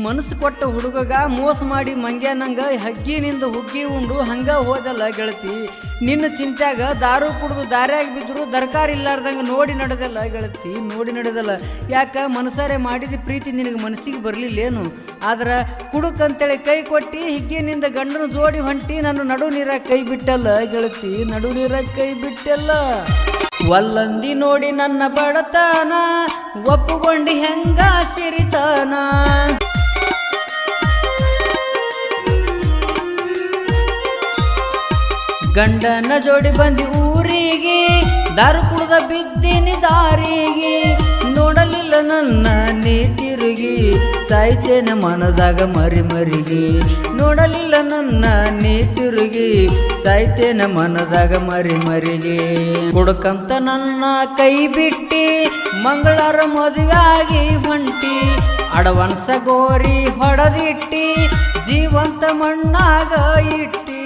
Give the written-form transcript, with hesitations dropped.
ಮನಸ್ಸು ಕೊಟ್ಟ ಹುಡುಗಗ ಮೋಸ ಮಾಡಿ ಮಂಗ್ಯಾನಂಗ ಹಗ್ಗಿನಿಂದ ಹುಗ್ಗಿ ಉಂಡು ಹಂಗ ಹೋದಲ್ಲ ಗೆಳತಿ. ನಿನ್ನ ಚಿಂತ್ಯಾಗ ದಾರು ಕುಡಿದು ದಾರ್ಯಾಗ ಬಿದ್ದರು ದರ್ಕಾರ ಇಲ್ಲಾರ್ದಂಗ ನೋಡಿ ನಡೆದಲ್ಲ ಗೆಳತಿ, ನೋಡಿ ನಡೆದಲ್ಲ. ಯಾಕ ಮನಸಾರೆ ಮಾಡಿದ ಪ್ರೀತಿ ನಿನಗೆ ಮನಸ್ಸಿಗೆ ಬರಲಿಲ್ಲೇನು? ಆದ್ರೆ ಕುಡುಕಂತೇಳಿ ಕೈ ಕೊಟ್ಟು ಹಿಗ್ಗಿನಿಂದ ಗಂಡನ ಜೋಡಿ ಹೊಂಟಿ ನಾನು ನಡು ನೀರಾಗ ಕೈ ಬಿಟ್ಟಲ್ಲ ಗೆಳತಿ, ನಡು ನೀರಾಗ ಕೈ ಬಿಟ್ಟಲ್ಲ. ಒಲ್ಲಂದಿ ನೋಡಿ ನನ್ನ ಬಡತನ ಒಪ್ಪುಗೊಂಡು ಹೆಂಗ ಸಿರಿತಾನ. ಗಂಡನ ಜೋಡಿ ಬಂದಿ ಊರಿಗೆ ದಾರು ಕುಡ್ದ ಬಿದ್ದೀನಿ ದಾರಿಗೆ. ನೋಡಲಿಲ್ಲ ನನ್ನ ನೀ ತಿರುಗಿ ಸಾಯ್ತೇನೆ ಮನದಾಗ ಮರಿ ಮರಿಗೆ. ನೋಡಲಿಲ್ಲ ನನ್ನ ನೀ ತಿರುಗಿ ಸಾಯ್ತೇನೆ ಮನದಾಗ ಮರಿ ಮರಿಗೆ. ಕುಡ್ಕಂತ ನನ್ನ ಕೈ ಬಿಟ್ಟಿ ಮಂಗಳಾರ ಮದುವೆ ಆಗಿ ಹೊಂಟಿ. ಅಡವನ್ಸ ಗೋರಿ ಹೊಡೆದಿಟ್ಟಿ ಜೀವಂತ ಮಣ್ಣಾಗ ಇಟ್ಟಿ.